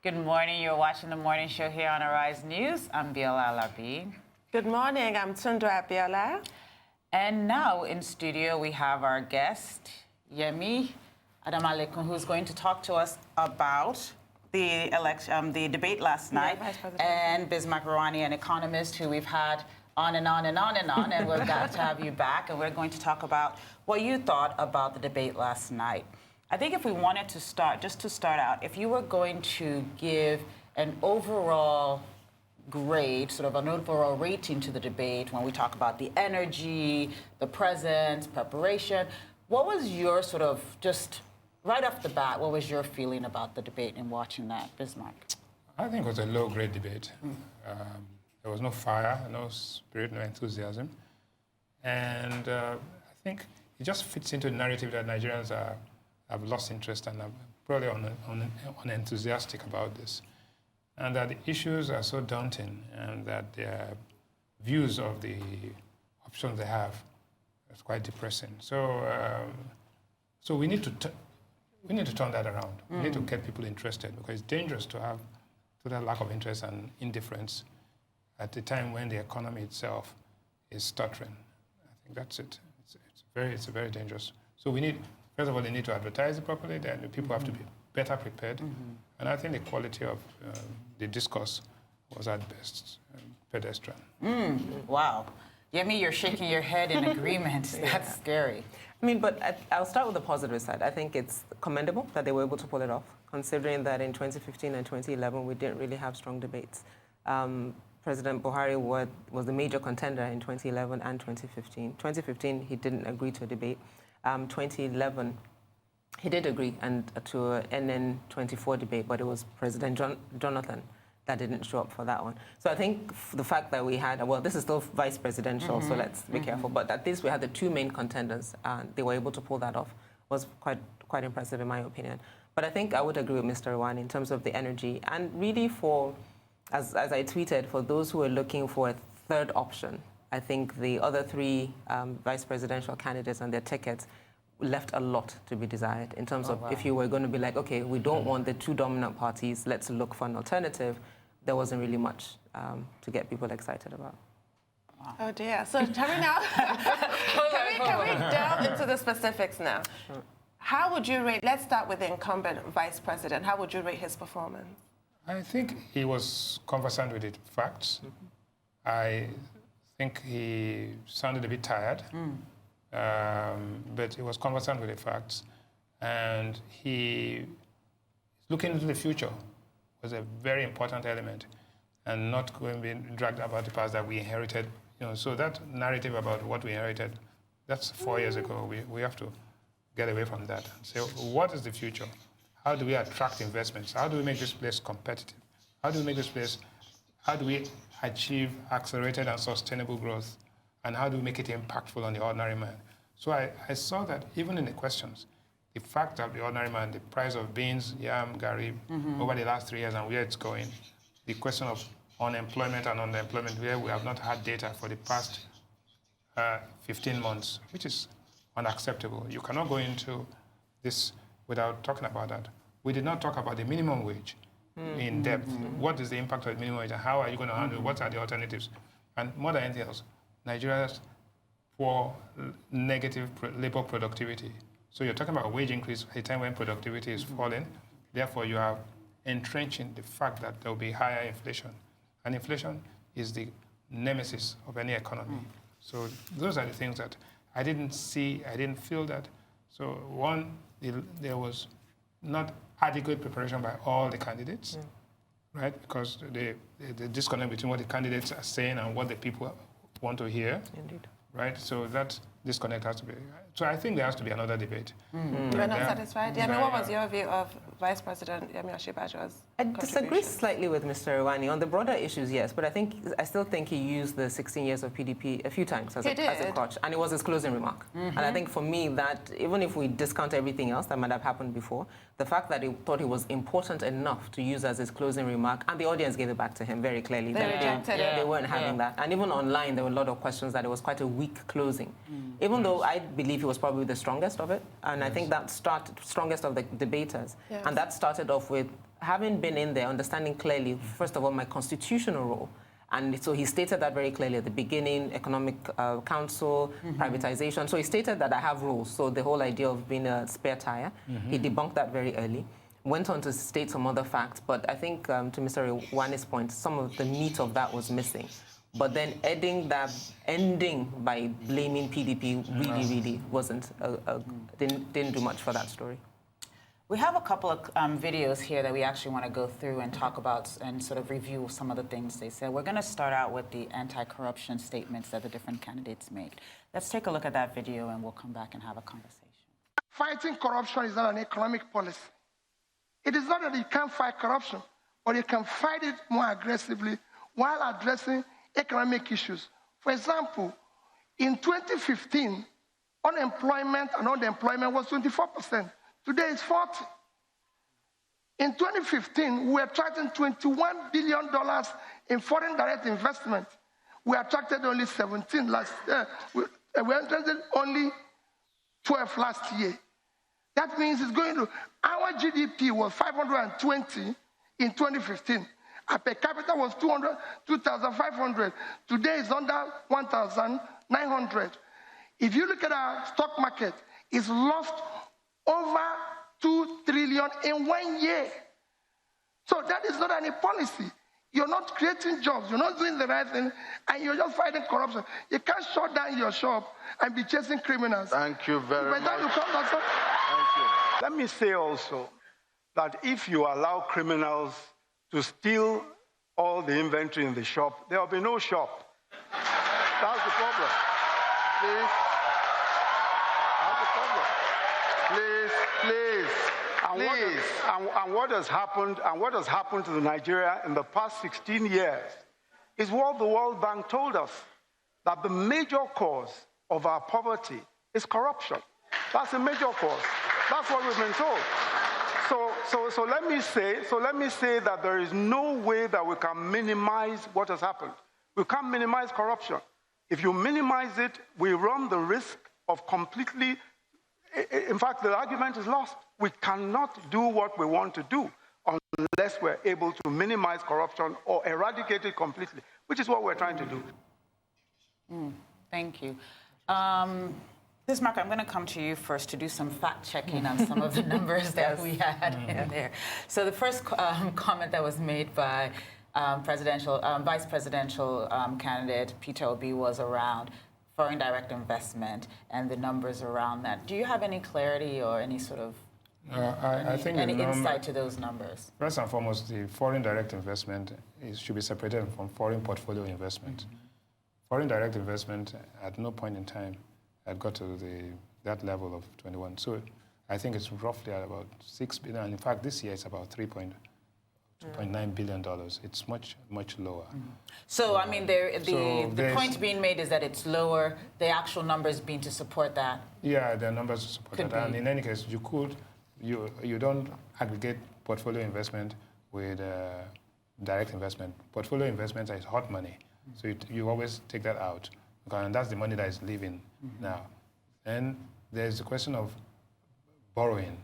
Good morning. You're watching the morning show here on Arise News. I'm Biola Alabi. Good morning. I'm Tundra Biola. And now in studio we have our guest, Yemi Adamolekun, who's going to talk to us about the debate last night, and Bismarck, Rewane, an economist who we've had on and on and on and on, and we're glad to have you back. And we're going to talk about what you thought about the debate last night. I think if we wanted to start, just to start out, if you were going to give an overall grade, sort of an overall rating to the debate, when we talk about the energy, the presence, preparation, what was your sort of, just right off the bat, what was your feeling about the debate in watching that, Bismarck? I think it was a low-grade debate. There was no fire, no spirit, no enthusiasm. And I think it just fits into the narrative that Nigerians have lost interest and are probably unenthusiastic about this. And that the issues are so daunting and that their views of the options they have is quite depressing. So, so we need to turn that around. We need to get people interested, because it's dangerous to have that lack of interest and indifference at a time when the economy itself is stuttering. I think that's it. It's very dangerous. So we need, first of all, they need to advertise it properly. Then the people have to be better prepared. And I think the quality of the discourse was at best pedestrian. Wow. Yemi, you're shaking your head in agreement. That's scary. I mean, but I'll start with the positive side. I think it's commendable that they were able to pull it off, considering that in 2015 and 2011, we didn't really have strong debates. President Buhari was the major contender in 2011 and 2015. 2015, he didn't agree to a debate. 2011, he did agree to an NN24 debate, but it was President Jonathan that didn't show up for that one. So I think the fact that we had, well, this is still vice presidential, so let's be careful, but at least we had the two main contenders, and they were able to pull that off. Was quite impressive in my opinion. But I think I would agree with Mr. Rewane in terms of the energy, and really for, as I tweeted, for those who are looking for a third option, I think the other three vice presidential candidates and their tickets left a lot to be desired in terms of if you were going to be like, okay, we don't want the two dominant parties, let's look for an alternative. There wasn't really much to get people excited about. Oh dear. So can we now can we delve into the specifics now? Sure. How would you rate, let's start with the incumbent vice president. How would you rate his performance? I think he was conversant with the facts. I think he sounded a bit tired, but he was conversant with the facts. And he, looking into the future, was a very important element, and not going to be dragged about the past that we inherited. You know, so that narrative about what we inherited, that's 4 years ago. We have to get away from that and say, what is the future? How do we attract investments? How do we make this place competitive? How do we make this place, how do we achieve accelerated and sustainable growth? And how do we make it impactful on the ordinary man? So I saw that even in the questions, the fact that the ordinary man, the price of beans, yam, gari, over the last 3 years and where it's going, the question of unemployment and underemployment, where we have not had data for the past 15 months, which is unacceptable. You cannot go into this without talking about that. We did not talk about the minimum wage in depth. What is the impact of the minimum wage and how are you going to handle it? What are the alternatives? And more than anything else, Nigeria's poor negative labor productivity. So you're talking about a wage increase at a time when productivity is falling. Therefore, you are entrenching the fact that there will be higher inflation. And inflation is the nemesis of any economy. So those are the things that I didn't see, I didn't feel that. So one, there was not adequate preparation by all the candidates, right? Because the disconnect between what the candidates are saying and what the people want to hear. Indeed. Right? So that disconnect has to be. So I think there has to be another debate. You're not satisfied? I mean, what was your view of Vice President Yemi Osinbajo's I disagree slightly with Mr. Rewane. On the broader issues, yes, but I still think he used the 16 years of PDP a few times as a crutch, and it was his closing remark. And I think for me that, even if we discount everything else that might have happened before, the fact that he thought it was important enough to use as his closing remark, and the audience gave it back to him very clearly. They weren't having that. And even online, there were a lot of questions that it was quite a weak closing. Even though I believe he was probably the strongest of it, and I think that strongest of the debaters. And that started off with having been in there, understanding clearly, first of all, my constitutional role. And so he stated that very clearly at the beginning, economic council, privatization. So he stated that I have rules. So the whole idea of being a spare tire, he debunked that very early. Went on to state some other facts, but I think to Mr. Rewane's point, some of the meat of that was missing. But then ending by blaming PDP really wasn't, didn't do much for that story. We have a couple of videos here that we actually want to go through and talk about and sort of review some of the things they said. We're going to start out with the anti-corruption statements that the different candidates made. Let's take a look at that video and we'll come back and have a conversation. Fighting corruption is not an economic policy. It is not that you can't fight corruption, but you can fight it more aggressively while addressing economic issues. For example, in 2015, unemployment and underemployment was 24%. Today it's 40%. In 2015, we attracted $21 billion in foreign direct investment. We attracted only 17 last year. We attracted only 12 last year. That means it's going to, our GDP was 520 in 2015. Our per capita was 2,500. Today it's under 1,900. If you look at our stock market, it's lost over 2 trillion in 1 year. So that is not any policy. You're not creating jobs, you're not doing the right thing, and you're just fighting corruption. You can't shut down your shop and be chasing criminals. Thank you very much. Thank you. Let me say also that if you allow criminals to steal all the inventory in the shop, there will be no shop. That's the problem. Please. Please. And what has happened to the Nigeria in the past 16 years is what the World Bank told us, that the major cause of our poverty is corruption. That's a major cause. That's what we've been told. So let me say that there is no way that we can minimize what has happened. We can't minimize corruption. If you minimize it, we run the risk of completely. In fact, the argument is lost. We cannot do what we want to do unless we're able to minimize corruption or eradicate it completely, which is what we're trying to do. Thank you. Bismarck, I'm going to come to you first to do some fact-checking on some of the numbers that we had in there. So the first comment that was made by vice presidential candidate Peter Obi was around foreign direct investment and the numbers around that. Do you have any clarity or any sort of any insight to those numbers? First and foremost, the foreign direct investment should be separated from foreign portfolio investment. Foreign direct investment at no point in time had got to that level of 21. So I think it's roughly at about $6 billion. In fact, this year it's about $2.9 billion. It's much, much lower. So, I mean, the point being made is that it's lower. The actual numbers being to support that. Yeah, there are numbers to support that. And in any case, you don't aggregate portfolio investment with direct investment. Portfolio investment is hot money. So you always take that out. And that's the money that is leaving now. And there's the question of borrowing.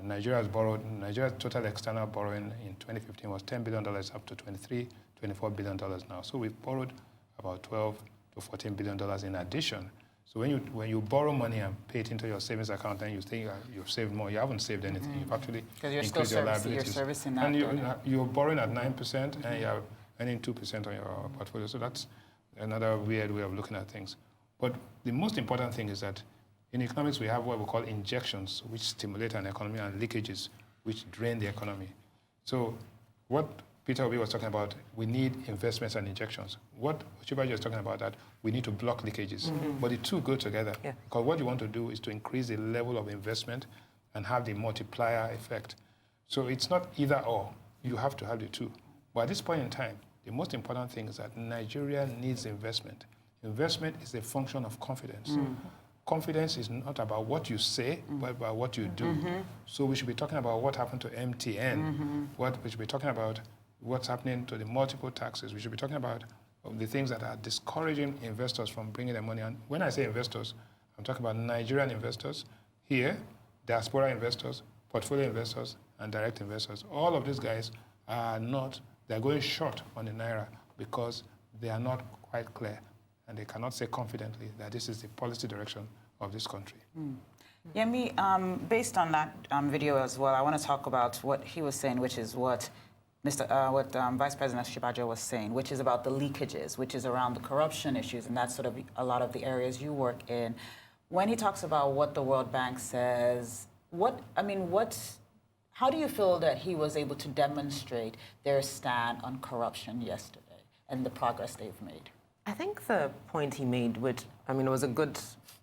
Nigeria's total external borrowing in 2015 was $10 billion up to $24 billion now. So we've borrowed about $12 to $14 billion in addition. So when you borrow money and pay it into your savings account and you think you've saved more, you haven't saved anything. You've actually increased your liabilities. You're servicing that. And you're borrowing at 9% and you're earning 2% on your portfolio. So that's another weird way of looking at things. But the most important thing is that in economics, we have what we call injections, which stimulate an economy, and leakages, which drain the economy. So what Peter Obi was talking about, we need investments and injections. What Osinbajo is talking about, that we need to block leakages. But the two go together. Yeah. Because what you want to do is to increase the level of investment and have the multiplier effect. So it's not either or. You have to have the two. But at this point in time, the most important thing is that Nigeria needs investment. Investment is a function of confidence. Confidence is not about what you say, but about what you do. So we should be talking about what happened to MTN. We should be talking about what's happening to the multiple taxes. We should be talking about the things that are discouraging investors from bringing their money on. When I say investors, I'm talking about Nigerian investors here, diaspora investors, portfolio investors, and direct investors. All of these guys are not, they're going short on the Naira because they are not quite clear and they cannot say confidently that this is the policy direction of this country. Yemi, based on that video as well, I want to talk about what he was saying, which is what Vice President Osinbajo was saying, which is about the leakages, which is around the corruption issues, and that's sort of a lot of the areas you work in. When he talks about what the World Bank says, how do you feel that he was able to demonstrate their stand on corruption yesterday and the progress they've made? I think the point he made, which, it was a good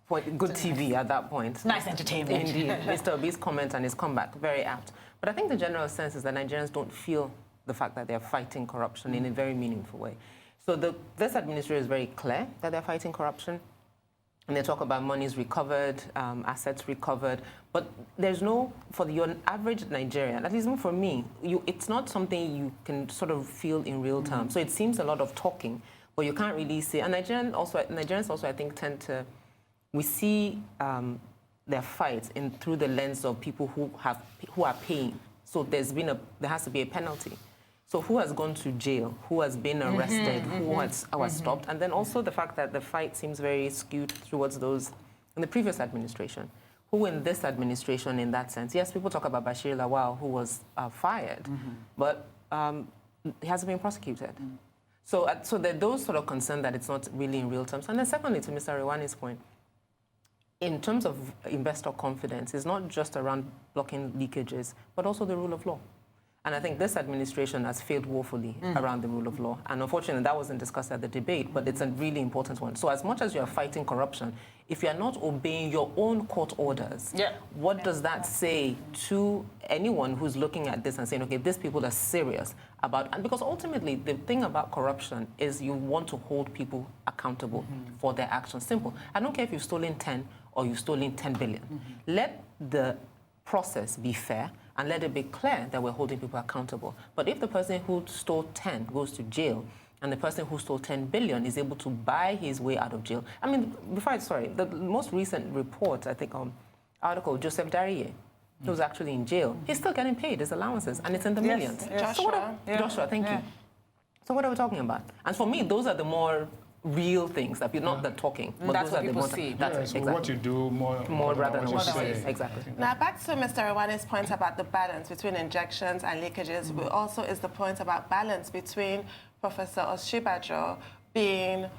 point, good TV at that point. Nice entertainment. Indeed. Mr. Obi's comment and his comeback, very apt. But I think the general sense is that Nigerians don't feel the fact that they're fighting corruption in a very meaningful way. So this administration is very clear that they're fighting corruption. And they talk about monies recovered, assets recovered. But there's no, for your average Nigerian, at least for me, it's not something you can sort of feel in real time. So it seems a lot of talking, but you can't really see. And Nigerians also, I think, tend to, we see their fights through the lens of people who are paying. So there has to be a penalty. So who has gone to jail? Who has been arrested? Who has stopped? And then also the fact that the fight seems very skewed towards those in the previous administration. Who in this administration, in that sense? Yes, people talk about Bashir Lawal, who was fired, but he hasn't been prosecuted. So there are those sort of concerns that it's not really in real terms. And then secondly, to Mr. Rewane's point, in terms of investor confidence, it's not just around blocking leakages, but also the rule of law. And I think this administration has failed woefully around the rule of law. And unfortunately, that wasn't discussed at the debate, but it's a really important one. So as much as you're fighting corruption, if you're not obeying your own court orders, what does that say to anyone who's looking at this and saying, okay, these people are serious about, and because ultimately the thing about corruption is you want to hold people accountable for their actions. Simple. I don't care if you've stolen 10 or you've stolen 10 billion. Let the process be fair, and let it be clear that we're holding people accountable. But if the person who stole 10 goes to jail, and the person who stole 10 billion is able to buy his way out of jail. The most recent report, I think, article, Joseph Dariye, who's actually in jail, he's still getting paid his allowances, and it's in the millions. Joshua. Joshua, thank you. So what are we talking about? And for me, those are the more real things that not the talking, but that's those what are the people more see. So exactly. what you do more rather than what you say. say. Exactly. Now, back to Mr. Rewane's point about the balance between injections and leakages, but also is the point about balance between Professor Osinbajo being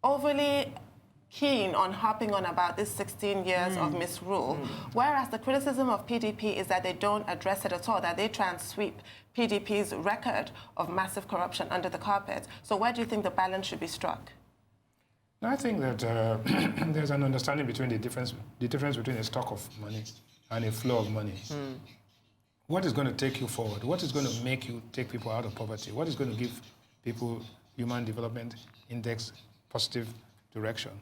overly keen on harping on about this 16 years of misrule, whereas the criticism of PDP is that they don't address it at all, that they try and sweep PDP's record of massive corruption under the carpet. So where do you think the balance should be struck? I think that there's an understanding between the difference between a stock of money and a flow of money. What is going to take you forward? What is going to make you take people out of poverty? What is going to give people Human Development Index positive direction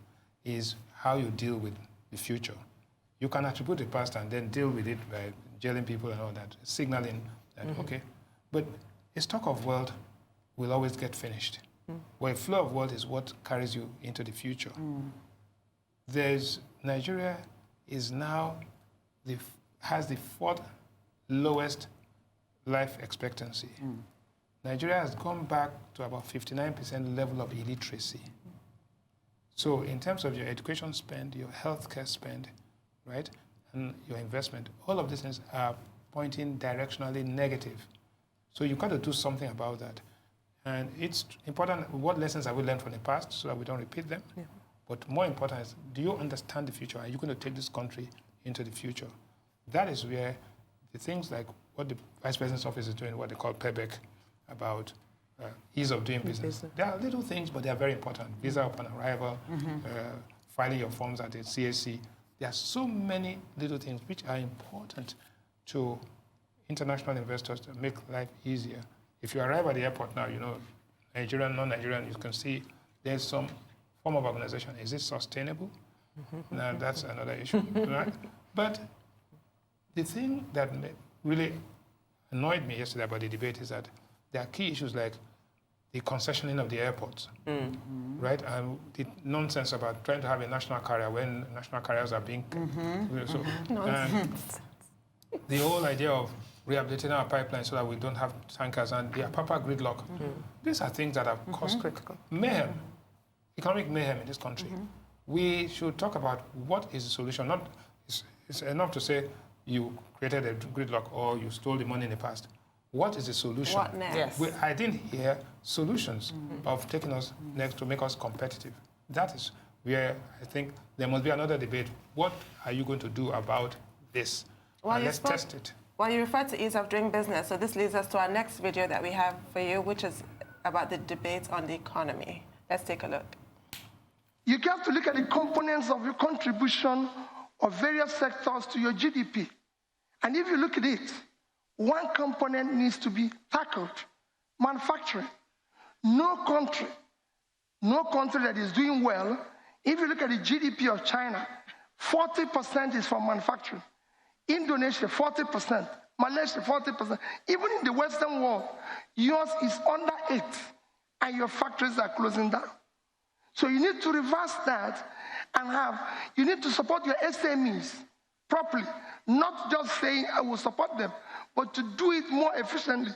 is how you deal with the future. You can attribute the past and then deal with it by jailing people and all that, signaling that, okay. But a stock of wealth will always get finished. But a flow of wealth is what carries you into the future. Nigeria is now has the fourth lowest life expectancy. Nigeria has gone back to about 59% level of illiteracy. So in terms of your education spend, your healthcare spend, right, and your investment, all of these things are pointing directionally negative. So you've got to do something about that. And it's important, what lessons have we learned from the past so that we don't repeat them? But more important is, do you understand the future? Are you going to take this country into the future? That is where the things like what the Vice President's office is doing, what they call payback, about ease of doing business. There are little things, but they are very important. Visa upon arrival, filing your forms at the CAC. There are so many little things which are important to international investors to make life easier. If you arrive at the airport now, Nigerian, non-Nigerian, you can see there's some form of organization. Is it sustainable? Now, that's another issue, right? But the thing that really annoyed me yesterday about the debate is that there are key issues like the concessioning of the airports, right? And the nonsense about trying to have a national carrier when national carriers are being... the whole idea of rehabilitating our pipeline so that we don't have tankers and the Apapa gridlock. These are things that have caused mayhem, economic mayhem in this country. We should talk about what is the solution. Not it's enough to say you created a gridlock or you stole the money in the past. What is the solution? What next? Yes. I didn't hear solutions of taking us next to make us competitive. That is where I think there must be another debate. What are you going to do about this? Well, and let's test it. Well, you referred to ease of doing business, so this leads us to our next video that we have for you, which is about the debate on the economy. Let's take a look. You have to look at the components of your contribution of various sectors to your GDP. And if you look at it, one component needs to be tackled: manufacturing. No country that is doing well, if you look at the GDP of China, 40% is from manufacturing. Indonesia, 40%. Malaysia, 40%. Even in the Western world, yours is under 8, and your factories are closing down. So you need to reverse that and you need to support your SMEs properly, not just saying, I will support them, but to do it more efficiently.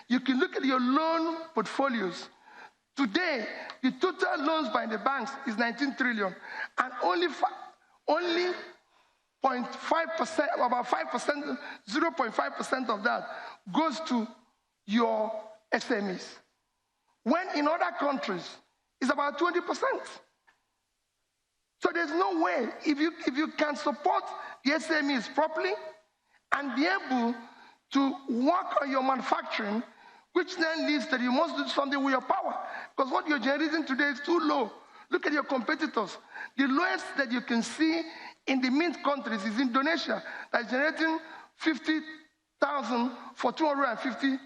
You can look at your loan portfolios. Today, the total loans by the banks is 19 trillion, and only 0.5%, about 5%, 0.5% of that goes to your SMEs. When in other countries, it's about 20%. So there's no way, if you can support the SMEs properly and be able to work on your manufacturing, which then leads to you must do something with your power. Because what you're generating today is too low. Look at your competitors. The lowest that you can see in the mint countries is Indonesia, that's generating 50,000 for 250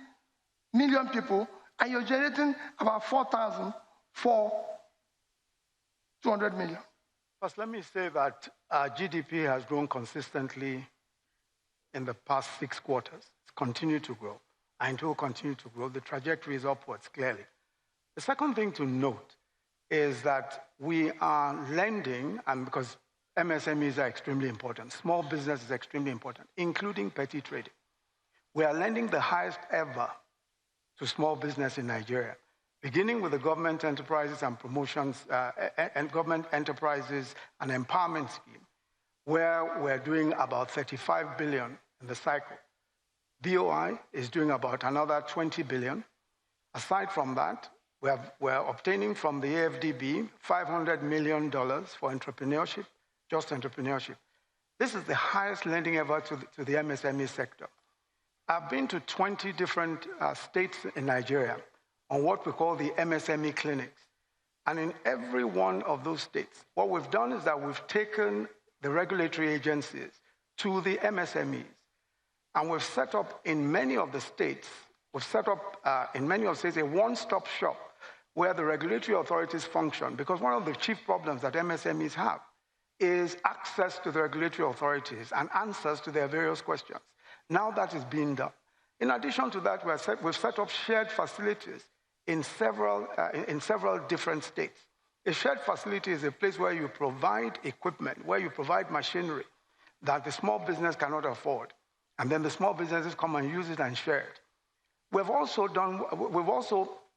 million people, and you're generating about 4,000 for 200 million. First, let me say that GDP has grown consistently in the past 6 quarters. It's continued to grow, and it will continue to grow. The trajectory is upwards, clearly. The second thing to note is that we are lending, and because MSMEs are extremely important, small business is extremely important, including petty trading. We are lending the highest ever to small business in Nigeria, beginning with the government enterprises and promotions, and government enterprises and empowerment scheme, where we're doing about 35 billion in the cycle. BOI is doing about another 20 billion. Aside from that, we're obtaining from the AFDB $500 million for entrepreneurship, just entrepreneurship. This is the highest lending ever to the MSME sector. I've been to 20 different states in Nigeria on what we call the MSME clinics. And in every one of those states, what we've done is that we've taken the regulatory agencies to the MSMEs. And we've set up in many of the states, a one-stop shop where the regulatory authorities function. Because one of the chief problems that MSMEs have is access to the regulatory authorities and answers to their various questions. Now that is being done. In addition to that, we've set up shared facilities in several different states. A shared facility is a place where you provide equipment, where you provide machinery that the small business cannot afford. And then the small businesses come and use it and share it. We've also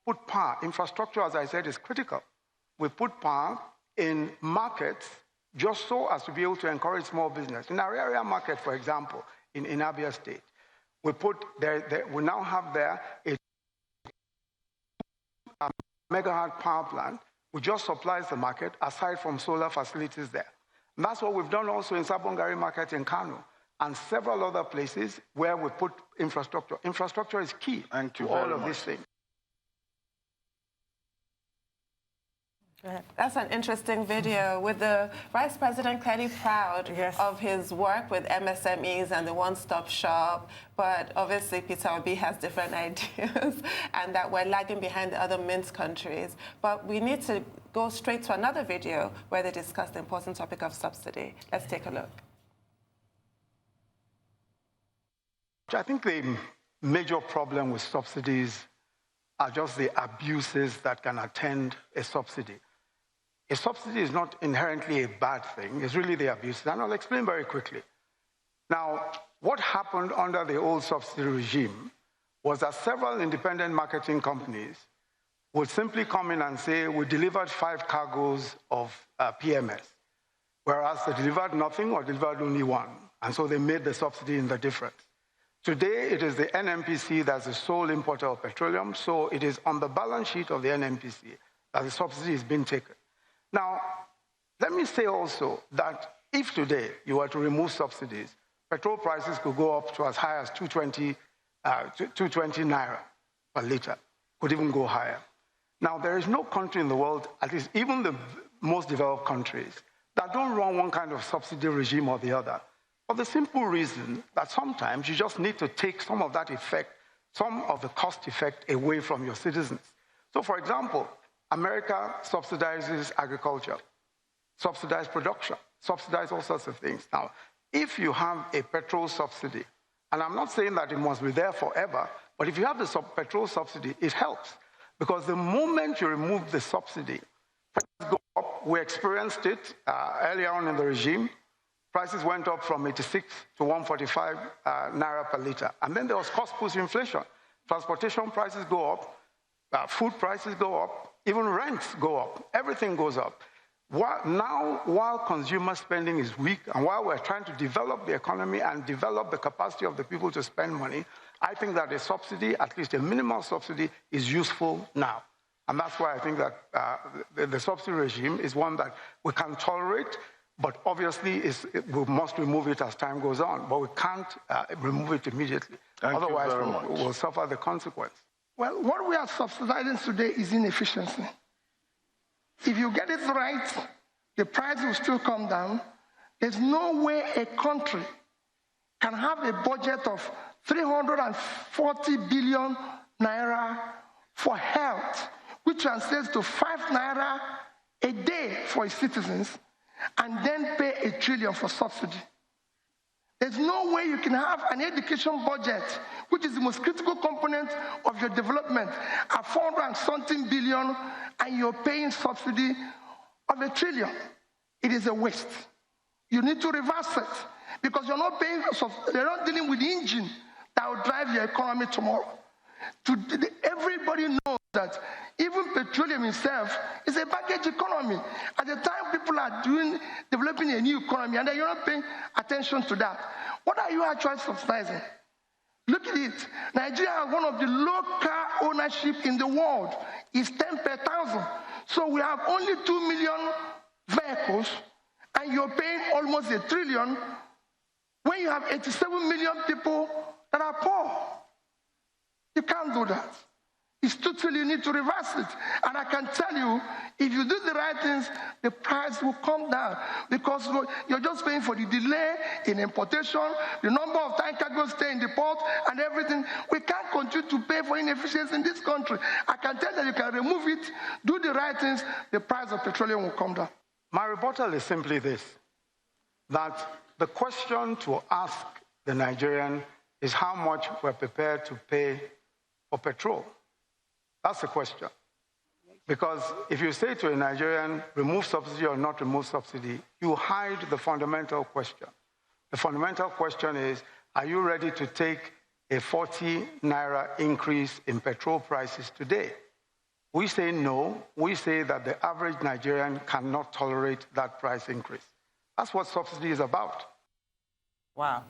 put power. Infrastructure, as I said, is critical. We put power in markets just so as to be able to encourage small business. In our area market, for example, in Abia State, we now have there a megawatt power plant, which just supplies the market aside from solar facilities there. And that's what we've done also in Sabongari Market in Kano and several other places where we put infrastructure. Infrastructure is key to all of these things. That's an interesting video with the Vice President clearly proud of his work with MSMEs and the one-stop shop. But obviously, Peter Obi has different ideas and that we're lagging behind the other mint countries. But we need to go straight to another video where they discuss the important topic of subsidy. Let's take a look. I think the major problem with subsidies are just the abuses that can attend a subsidy. A subsidy is not inherently a bad thing. It's really the abuses. And I'll explain very quickly. Now, What happened under the old subsidy regime was that several independent marketing companies would simply come in and say, we delivered 5 cargoes of PMS, whereas they delivered nothing or delivered only 1. And so they made the subsidy in the difference. Today, it is the NNPC that's the sole importer of petroleum, so it is on the balance sheet of the NNPC that the subsidy is being taken. Now, let me say also that if today you were to remove subsidies, petrol prices could go up to as high as 220 naira per liter, could even go higher. Now, there is no country in the world, at least even the most developed countries, that don't run one kind of subsidy regime or the other, for the simple reason that sometimes you just need to take some of that effect, some of the cost effect away from your citizens. So, for example, America subsidizes agriculture, subsidizes production, subsidizes all sorts of things. Now, if you have a petrol subsidy, and I'm not saying that it must be there forever, but if you have the petrol subsidy, it helps. Because the moment you remove the subsidy, prices go up. We experienced it earlier on in the regime. Prices went up from 86 to 145 naira per liter. And then there was cost-push inflation. Transportation prices go up, food prices go up, even rents go up. Everything goes up. Now, while consumer spending is weak, and while we're trying to develop the economy and develop the capacity of the people to spend money, I think that a subsidy, at least a minimal subsidy, is useful now. And that's why I think that the subsidy regime is one that we can tolerate, but obviously we must remove it as time goes on. But we can't remove it immediately. Otherwise, we'll suffer the consequence. Well, what we are subsidizing today is inefficiency. If you get it right, the price will still come down. There's no way a country can have a budget of 340 billion naira for health, which translates to 5 naira a day for its citizens, and then pay 1 trillion for subsidy. There's no way you can have an education budget, which is the most critical component of your development, at 400 and something billion, and you're paying subsidy of 1 trillion. It is a waste. You need to reverse it, because you're not paying, you're not dealing with the engine that will drive your economy tomorrow. Everybody knows that even petroleum itself is a baggage economy. At the time people are developing a new economy, and then you're not paying attention to that. What are you actually subsidizing? Look at it. Nigeria has one of the low car ownership in the world. It's 10 per 1,000. So we have only 2 million vehicles, and you're paying almost 1 trillion when you have 87 million people that are poor. You can't do that. It's totally, you need to reverse it. And I can tell you, if you do the right things, the price will come down, because you're just paying for the delay in importation, the number of time cargoes stay in the port, and everything. We can't continue to pay for inefficiency in this country. I can tell that you can remove it, do the right things, the price of petroleum will come down. My rebuttal is simply this, that the question to ask the Nigerian is how much we're prepared to pay for petrol. That's the question. Because if you say to a Nigerian, remove subsidy or not remove subsidy, you hide the fundamental question. The fundamental question is, are you ready to take a 40 naira increase in petrol prices today? We say no. We say that the average Nigerian cannot tolerate that price increase. That's what subsidy is about. Wow.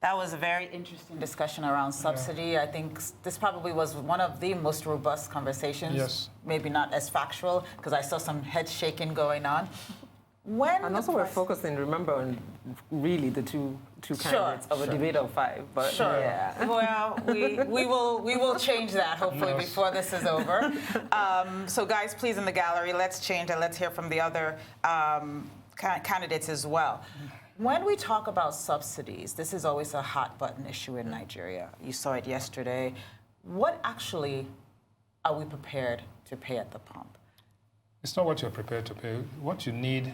That was a very interesting discussion around subsidy. I think this probably was one of the most robust conversations. Yes. Maybe not as factual, because I saw some head shaking going on. And also we're focusing, remember, on really the two candidates of a debate of 5. But sure. Yeah. Well, we will change that hopefully before this is over. So guys, please in the gallery, let's change and let's hear from the other candidates as well. When we talk about subsidies, this is always a hot button issue in Nigeria. You saw it yesterday. What actually are we prepared to pay at the pump? It's not what you're prepared to pay. What you need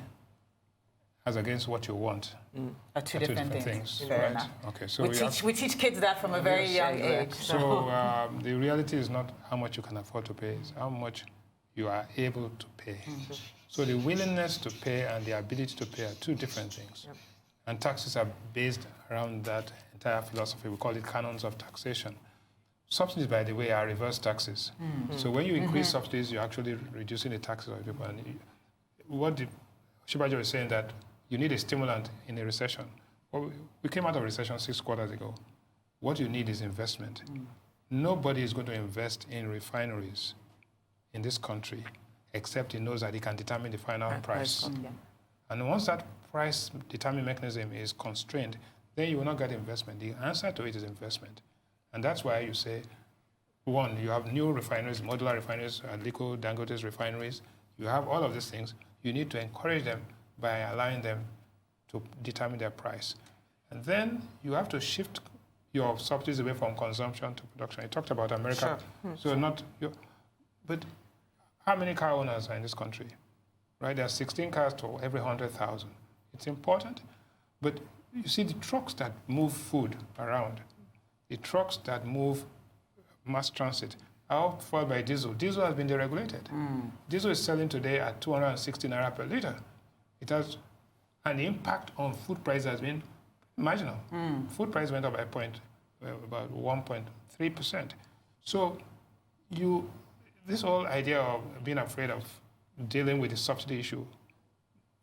as against what you want Are two different things. Fair right? enough. Okay, so we teach kids that from a very young age. So the reality is not how much you can afford to pay, it's how much you are able to pay. So the willingness to pay and the ability to pay are two different things. And taxes are based around that entire philosophy. We call it canons of taxation. Subsidies, by the way, are reverse taxes. So when you increase subsidies, you're actually reducing the taxes of people. And what Osinbajo is saying that you need a stimulant in a recession. Well, we came out of recession 6 quarters ago. What you need is investment. Nobody is going to invest in refineries in this country except he knows that he can determine the final price. And once that price determining mechanism is constrained, then you will not get investment. The answer to it is investment. And that's why you say, one, you have new refineries, modular refineries, Aliko, Dangote's refineries. You have all of these things. You need to encourage them by allowing them to determine their price. And then you have to shift your subsidies away from consumption to production. You talked about America. Sure. But how many car owners are in this country? Right? There are 16 cars to every 100,000. It's important. But you see the trucks that move food around, the trucks that move mass transit are all fueled by diesel. Diesel has been deregulated. Diesel is selling today at 260 naira per liter. It has an impact on food price has been marginal. Food price went up by about 1.3%. So this whole idea of being afraid of dealing with the subsidy issue,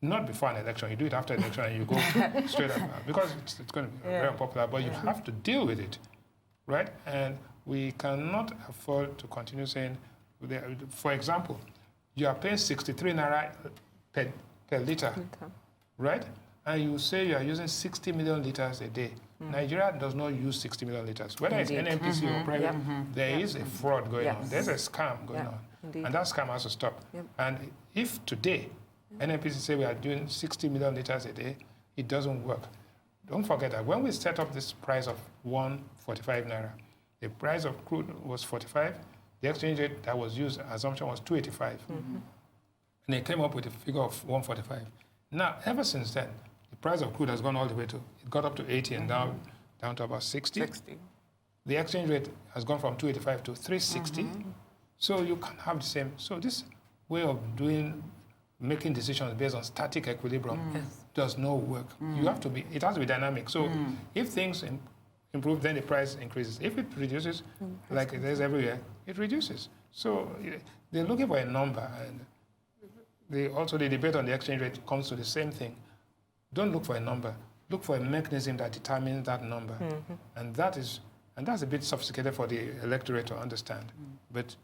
not before an election, you do it after an election and you go straight up, because it's going to be very unpopular, but you have to deal with it, right? And we cannot afford to continue saying, for example, you are paying 63 naira per liter, right? And you say you are using 60 million liters a day. Nigeria does not use 60 million liters. Whether it's NNPC or private, there is a fraud going on. There's a scam going on. Indeed. And that scam has to stop. And if today NNPC say we are doing 60 million liters a day, it doesn't work. Don't forget that when we set up this price of 145 naira, the price of crude was 45. The exchange rate that was used, assumption was 285. And they came up with a figure of 145. Now, ever since then, the price of crude has gone all the way to, it got up to 80 and now down to about 60. The exchange rate has gone from 285 to 360. So you can't have the same. So this way of making decisions based on static equilibrium does not work. You have to be, it has to be dynamic. So if things improve, then the price increases. If it reduces, like it is everywhere, it reduces. So they're looking for a number. And also the debate on the exchange rate comes to the same thing. Don't look for a number. Look for a mechanism that determines that number. And that's a bit sophisticated for the electorate to understand. But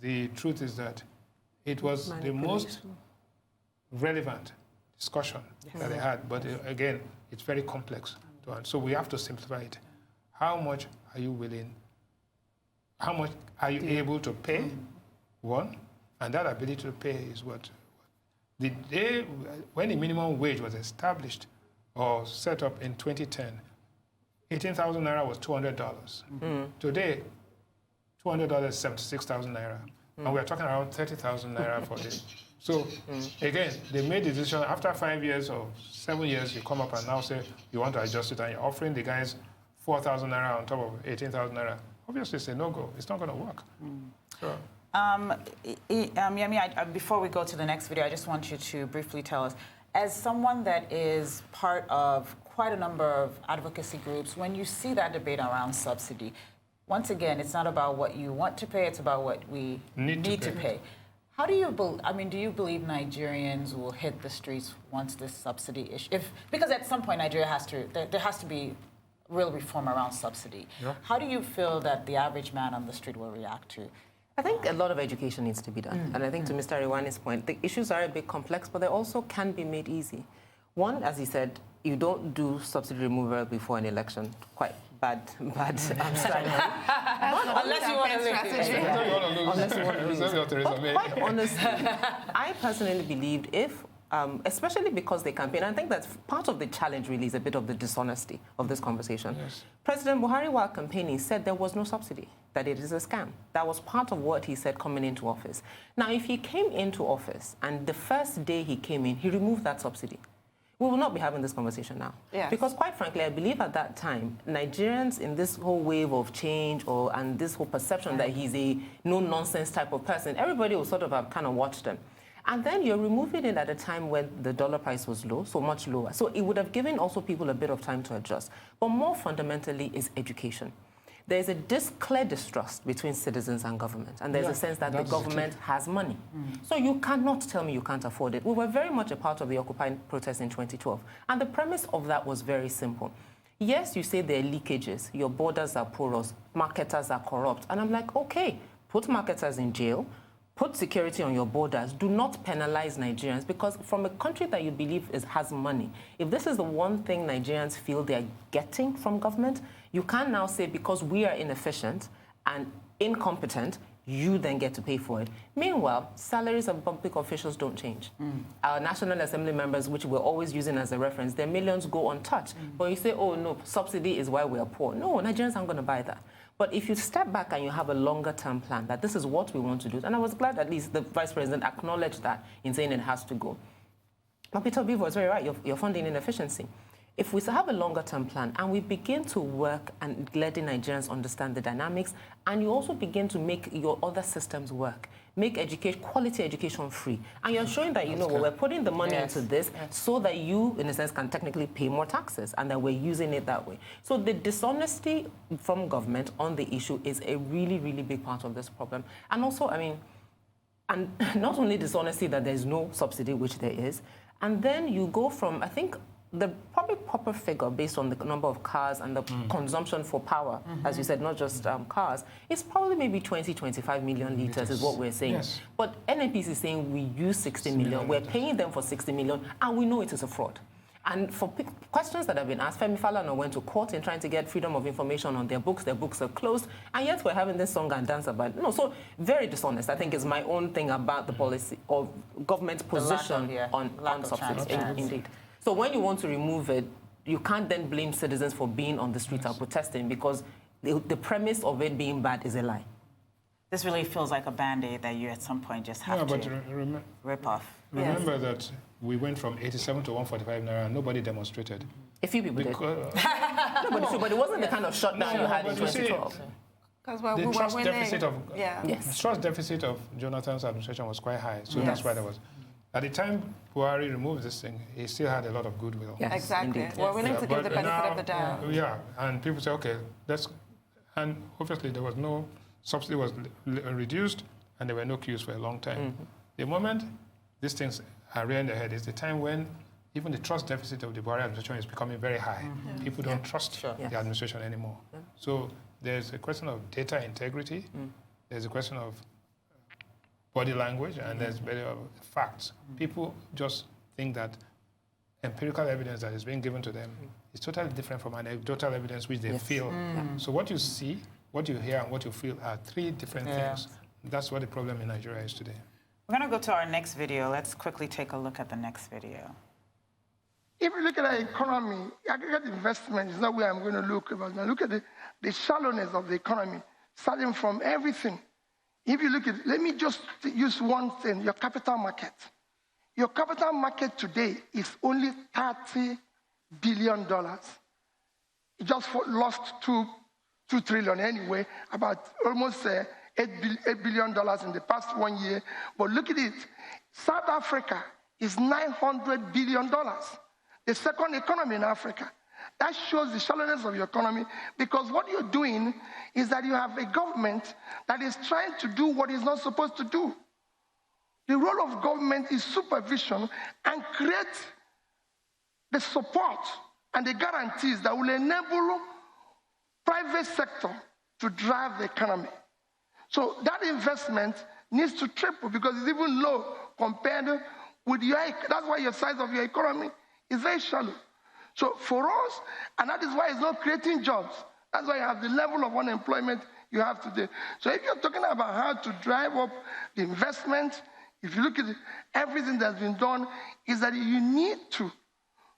the truth is that it was the most relevant discussion that they had. But again, it's very complex. So we have to simplify it. How much are you willing? How much are you able to pay? One, and that ability to pay is what? The day when the minimum wage was established or set up in 2010, 18,000 naira was $200. Today, $200 is 76,000 naira. And we're talking around 30,000 naira for this. So again, they made the decision after 5 years or 7 years, you come up and now say you want to adjust it and you're offering the guys 4,000 naira on top of 18,000 naira. Obviously, it's a no-go. It's not going to work. So. Yemi, before we go to the next video, I just want you to briefly tell us, as someone that is part of quite a number of advocacy groups, when you see that debate around subsidy, once again, it's not about what you want to pay, it's about what we need to pay. How do you do you believe Nigerians will hit the streets once this subsidy issue, because at some point Nigeria there has to be real reform around subsidy. How do you feel that the average man on the street will react to? I think a lot of education needs to be done. And I think to Mr. Rewane's point, the issues are a bit complex, but they also can be made easy. One, as he said, you don't do subsidy removal before an election. Quite bad strategy. Unless you want to lose. Quite honestly, I personally believed especially because they campaign, I think that's part of the challenge really is a bit of the dishonesty of this conversation. President Buhari, while campaigning, said there was no subsidy, that it is a scam. That was part of what he said coming into office. Now, if he came into office and the first day he came in, he removed that subsidy, we will not be having this conversation now. Because quite frankly, I believe at that time, Nigerians in this whole wave of change and this whole perception that he's a no-nonsense type of person, everybody will sort of have kind of watched him. And then you're removing it at a time when the dollar price was low, so much lower. So it would have given also people a bit of time to adjust. But more fundamentally is education. There's a clear distrust between citizens and government, and there's a sense that the government has money. So you cannot tell me you can't afford it. We were very much a part of the Occupy protest in 2012, and the premise of that was very simple. Yes, you say there are leakages, your borders are porous, marketers are corrupt, and I'm like, okay, put marketers in jail, put security on your borders. Do not penalize Nigerians, because from a country that you believe has money, if this is the one thing Nigerians feel they're getting from government, you can't now say because we are inefficient and incompetent, you then get to pay for it. Meanwhile, salaries of public officials don't change. Our National Assembly members, which we're always using as a reference, their millions go untouched. But you say, oh no, subsidy is why we're poor. No, Nigerians aren't going to buy that. But if you step back and you have a longer-term plan, that this is what we want to do, and I was glad at least the Vice President acknowledged that in saying it has to go. But Peter Beaver was very right, you're funding inefficiency. If we have a longer-term plan and we begin to work and letting Nigerians understand the dynamics, and you also begin to make your other systems work, make quality education free, and you're showing that, we're putting the money into this so that you, in a sense, can technically pay more taxes, and that we're using it that way. So the dishonesty from government on the issue is a really, really big part of this problem. And also, and not only dishonesty that there's no subsidy, which there is, and then you go from, I think, the probably proper figure based on the number of cars and the consumption for power, as you said, not just cars, is probably maybe 20, 25 million litres is what we're saying. Yes. But NNPC is saying we use 60 million, we're paying them for 60 million, and we know it is a fraud. And for questions that have been asked, Femi Falana went to court in trying to get freedom of information on their books are closed, and yet we're having this song and dance about it. No, so very dishonest, I think, is my own thing about the policy of government's position on subsidies. Indeed. So when you want to remove it, you can't then blame citizens for being on the streets or protesting, because the premise of it being bad is a lie. This really feels like a Band-Aid that you at some point just have to rip off. Remember that we went from 87 to 145 naira and nobody demonstrated. A few people did. But it wasn't the kind of shutdown you had in 2012. The trust deficit of Jonathan's administration was quite high, so that's why there was. At the time Buhari removed this thing, he still had a lot of goodwill. Yes, exactly. Indeed. We're willing to give the benefit of the doubt. And people say, okay, and obviously there was no, subsidy was reduced, and there were no queues for a long time. The moment these things are rearing their head is the time when even the trust deficit of the Buhari administration is becoming very high. People don't trust the administration anymore. So there's a question of data integrity, there's a question of body language, and there's facts. People just think that empirical evidence that is being given to them is totally different from anecdotal evidence which they feel. So what you see, what you hear, and what you feel are three different things. That's what the problem in Nigeria is today. We're going to go to our next video. Let's quickly take a look at the next video. If you look at the economy, aggregate investment is not where I'm going to look. But look at the shallowness of the economy, starting from everything. If you look at, let me just use one thing, your capital market. Your capital market today is only $30 billion. It just lost $2 trillion anyway, about almost $8 billion in the past 1 year. But look at it. South Africa is $900 billion, the second economy in Africa. That shows the shallowness of your economy, because what you're doing is that you have a government that is trying to do what it's not supposed to do. The role of government is supervision and create the support and the guarantees that will enable private sector to drive the economy. So that investment needs to triple, because it's even low compared with that's why your size of your economy is very shallow. So for us, and that is why it's not creating jobs. That's why you have the level of unemployment you have today. So if you're talking about how to drive up the investment, if you look at everything that's been done, is that you need to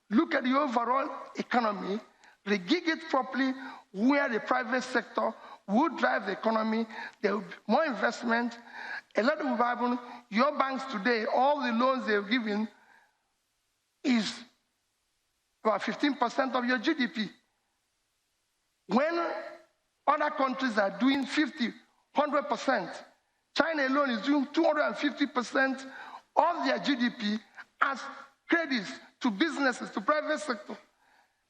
look at the overall economy, regig it properly, where the private sector would drive the economy. There will be more investment. A lot will happen. Your banks today, all the loans they're giving is about 15% of your GDP. When other countries are doing 50, 100%, China alone is doing 250% of their GDP as credits to businesses, to private sector.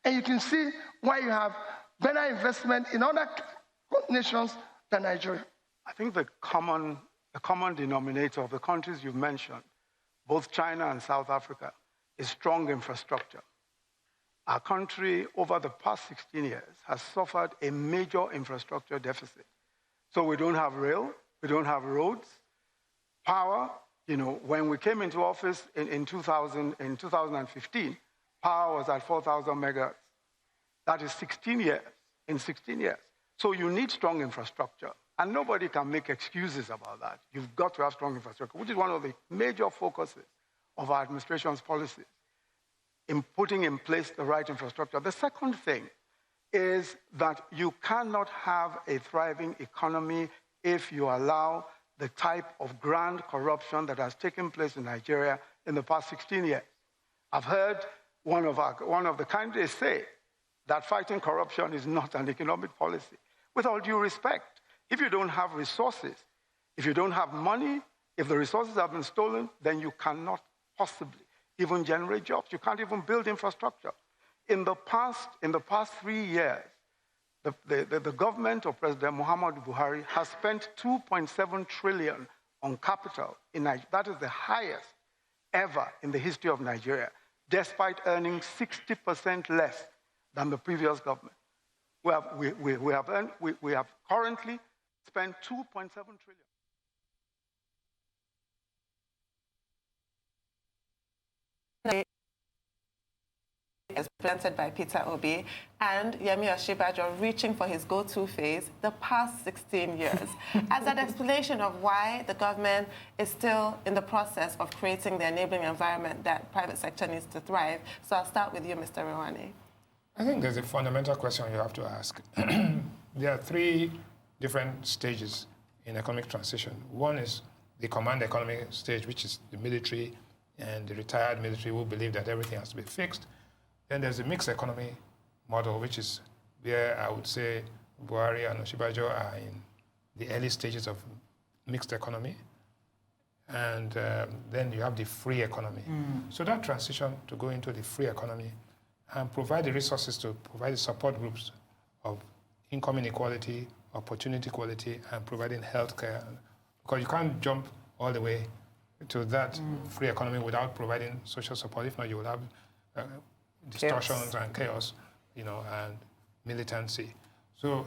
And you can see why you have better investment in other nations than Nigeria. I think the common denominator of the countries you've mentioned, both China and South Africa, is strong infrastructure. Our country, over the past 16 years, has suffered a major infrastructure deficit. So we don't have rail, we don't have roads, power. You know, when we came into office in 2015, power was at 4,000 megahertz. That is 16 years, in 16 years. So you need strong infrastructure, and nobody can make excuses about that. You've got to have strong infrastructure, which is one of the major focuses of our administration's policies, in putting in place the right infrastructure. The second thing is that you cannot have a thriving economy if you allow the type of grand corruption that has taken place in Nigeria in the past 16 years. I've heard one of the candidates say that fighting corruption is not an economic policy. With all due respect, if you don't have resources, if you don't have money, if the resources have been stolen, then you cannot possibly even generate jobs. You can't even build infrastructure. In the past 3 years, the government of President Muhammadu Buhari has spent 2.7 trillion on capital in Nigeria. That is the highest ever in the history of Nigeria, despite earning 60% less than the previous government. We have currently spent 2.7 trillion. As presented by Peter Obi, and Yemi Osinbajo reaching for his go-to phase the past 16 years as an explanation of why the government is still in the process of creating the enabling environment that private sector needs to thrive. So I'll start with you, Mr. Rewane. I think there's a fundamental question you have to ask. There are three different stages in economic transition. One is the command economy stage, which is the military and the retired military who believe that everything has to be fixed. Then there's the mixed economy model, which is where I would say Buhari and Osinbajo are in the early stages of mixed economy. And then you have the free economy. So that transition to go into the free economy and provide the resources to provide the support groups of income inequality, opportunity equality, and providing healthcare. Because you can't jump all the way to that free economy without providing social support. If not, you will have distortions and chaos, you know, and militancy. So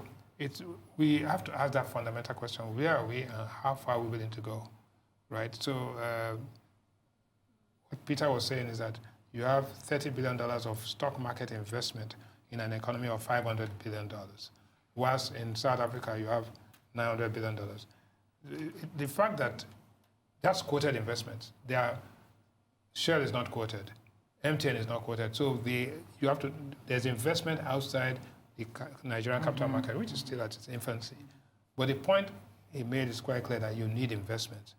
we have to ask that fundamental question: where are we, and how far are we willing to go, right? So what Peter was saying is that you have $30 billion of stock market investment in an economy of $500 billion, whilst in South Africa you have $900 billion. The fact that that's quoted investments, Shell is not quoted. MTN is not quoted. So there's investment outside the Nigerian capital market, which is still at its infancy. But the point he made is quite clear that you need investment.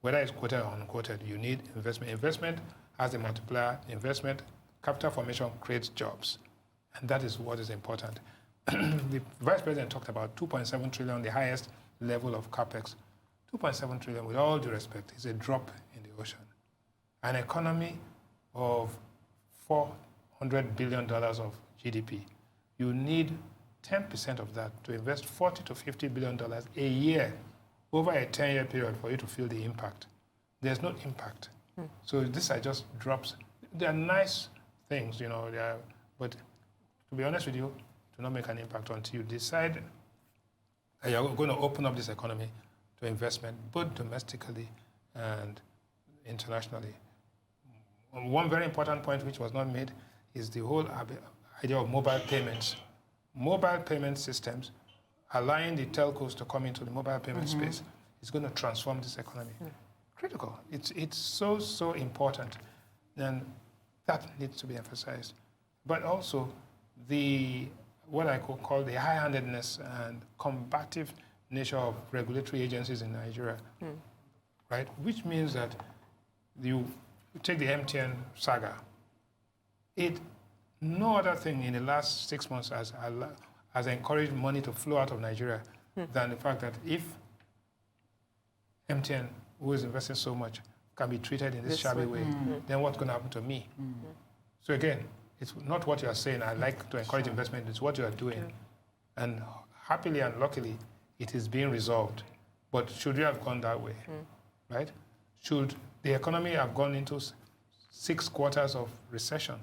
Whether it's quoted or unquoted, you need investment. Investment has a multiplier. Investment, capital formation creates jobs. And that is what is important. The Vice President talked about 2.7 trillion, the highest level of capex. 2.7 trillion, with all due respect, is a drop in the ocean. An economy of $400 billion of GDP. You need 10% of that to invest $40 to $50 billion a year over a 10-year period for you to feel the impact. There's no impact. So these are just drops. They are nice things, you know, but to be honest with you, do not make an impact until you decide that you're going to open up this economy to investment, both domestically and internationally. One very important point which was not made is the whole idea of mobile payments. Mobile payment systems, allowing the telcos to come into the mobile payment space, is going to transform this economy. Critical. It's so important. And that needs to be emphasized. But also what I could call the high-handedness and combative nature of regulatory agencies in Nigeria, right? Which means that you take the MTN saga. No other thing in the last 6 months has encouraged money to flow out of Nigeria than the fact that if MTN, who is investing so much, can be treated in this shabby way, then what's going to happen to me? So again, it's not what you are saying. I like to encourage investment. It's what you are doing. And happily and luckily, it is being resolved. But should we have gone that way, right? Should the economy have gone into 6 quarters of recession?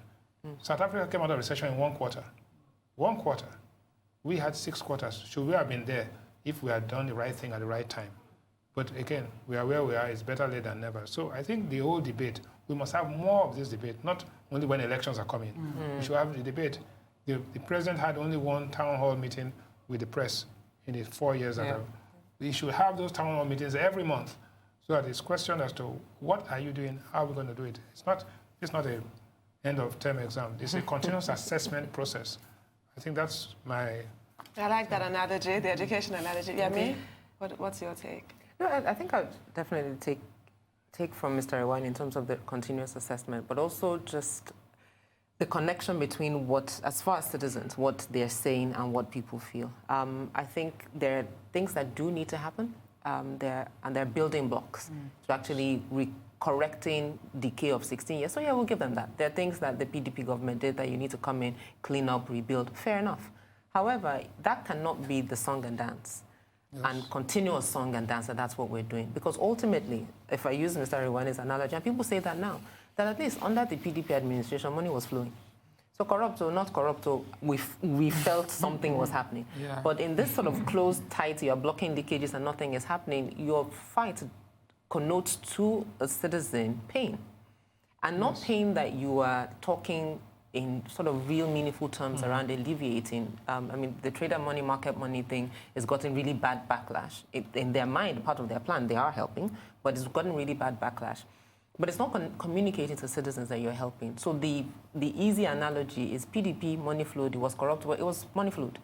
South Africa came out of recession in 1 quarter. 1 quarter. We had 6 quarters. Should we have been there if we had done the right thing at the right time? But again, we are where we are. It's better late than never. So I think the whole debate, we must have more of this debate, not only when elections are coming. We should have the debate. The president had only 1 town hall meeting with the press in the 4 years that we should have those town hall meetings every month so that it's questioned as to what are you doing, how are we going to do it. It's not a end of term exam. It's a continuous assessment process. I think that's my... I like that analogy, the education analogy. Yemi, what's your take? No, I think I'd definitely take from Mr. Rewane in terms of the continuous assessment, but also just the connection between what, as far as citizens, what they're saying and what people feel. I think there are things that do need to happen, they're building blocks to actually correcting decay of 16 years. So yeah, we'll give them that. There are things that the PDP government did that you need to come in, clean up, rebuild. Fair enough. However, that cannot be the song and dance. And continuous song and dance, and that's what we're doing. Because ultimately, if I use Mr. Rewane's analogy, and people say that now, that at least under the PDP administration, money was flowing. So corrupt or not corrupt, or we felt something was happening. But in this sort of closed, tight, you're blocking leakages and nothing is happening, your fight connotes to a citizen pain. And not pain that you are talking in sort of real meaningful terms around alleviating. I mean, the trader money, market money thing has gotten really bad backlash. In their mind, part of their plan, they are helping, but it's gotten really bad backlash. But it's not communicating to citizens that you're helping. So the easy analogy is PDP, money flowed, it was corrupt, it was money flowed.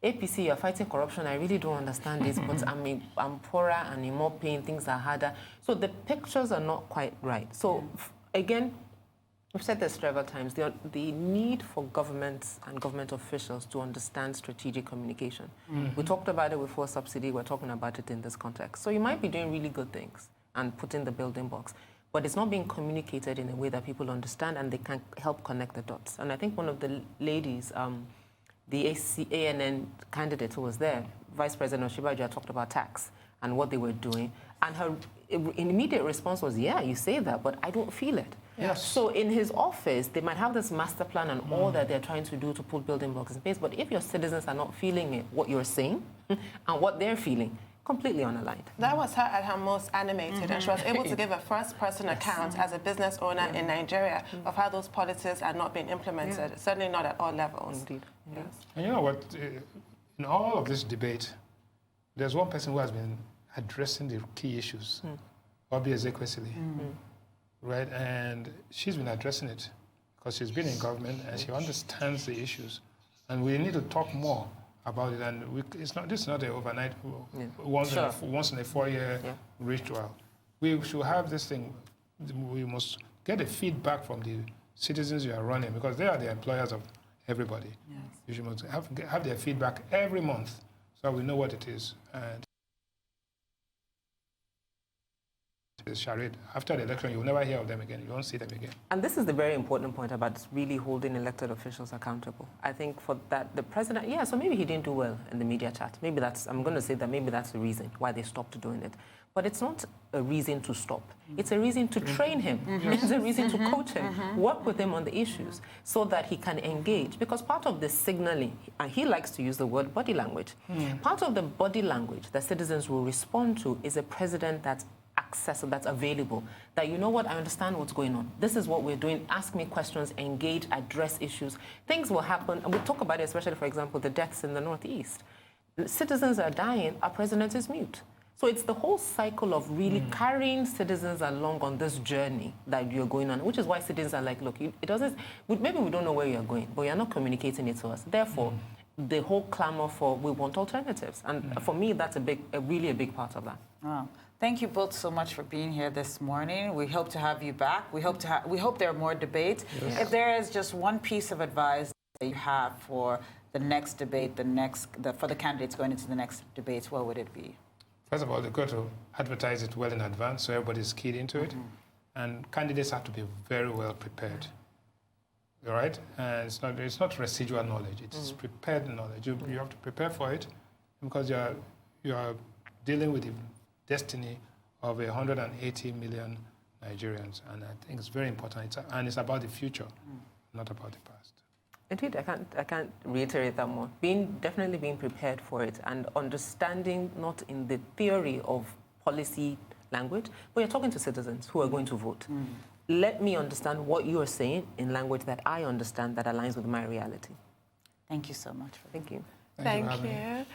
APC, you're fighting corruption, I really don't understand this, but I'm poorer and in more pain, things are harder. So the pictures are not quite right. So again, we've said this several times, the need for governments and government officials to understand strategic communication. We talked about it before Subsidy, we're talking about it in this context. So you might be doing really good things and putting the building blocks, but it's not being communicated in a way that people understand and they can help connect the dots. And I think one of the ladies, the ACPN candidate who was there, Vice President Osinbajo, talked about tax and what they were doing. And her immediate response was, yeah, you say that, but I don't feel it. Yes. So in his office, they might have this master plan and all that they're trying to do to put building blocks in place. But if your citizens are not feeling it, what you're saying and what they're feeling, completely unaligned. That was her at her most animated, and she was able to give a first-person account as a business owner in Nigeria of how those policies are not being implemented, certainly not at all levels. Indeed. Yes. And you know what? In all of this debate, there's one person who has been addressing the key issues, Obi Ezekwesili, right? And she's been addressing it because she's been in government and she understands the issues. And we need to talk more about it. And this is not an overnight, once in a 4-year ritual. We should have this thing. We must get the feedback from the citizens you are running because they are the employers of everybody. Yes. You must have their feedback every month so we know what it is. And the charade. After the election, you'll never hear of them again. You won't see them again. And this is the very important point about really holding elected officials accountable. I think for that, the president, so maybe he didn't do well in the media chat. Maybe I'm going to say that maybe that's the reason why they stopped doing it. But it's not a reason to stop. It's a reason to train him. It's a reason to coach him, work with him on the issues so that he can engage. Because part of the signaling, and he likes to use the word body language, part of the body language that citizens will respond to is a president that's accessible, that's available, that you know what, I understand what's going on. This is what we're doing. Ask me questions, engage, address issues. Things will happen, and we'll talk about it, especially, for example, the deaths in the Northeast. Citizens are dying, our president is mute. So it's the whole cycle of really carrying citizens along on this journey that you're going on, which is why citizens are like, look, it doesn't, maybe we don't know where you're going, but you're not communicating it to us. Therefore, the whole clamor for, we want alternatives. And for me, that's really a big part of that. Oh. Thank you both so much for being here this morning. We hope to have you back. We hope there are more debates. Yes. If there is just one piece of advice that you have for the next debate, for the candidates going into the next debates, what would it be? First of all, they've got to advertise it well in advance so everybody's keyed into it. And candidates have to be very well prepared. All right? And it's not residual knowledge, it's prepared knowledge. You have to prepare for it because you are dealing with the destiny of 180 million Nigerians. And I think it's very important. And it's about the future, not about the past. Indeed, I can't reiterate that more. Definitely being prepared for it and understanding not in the theory of policy language, but you're talking to citizens who are going to vote. Let me understand what you are saying in language that I understand that aligns with my reality. Thank you so much. Thank you. Thank you.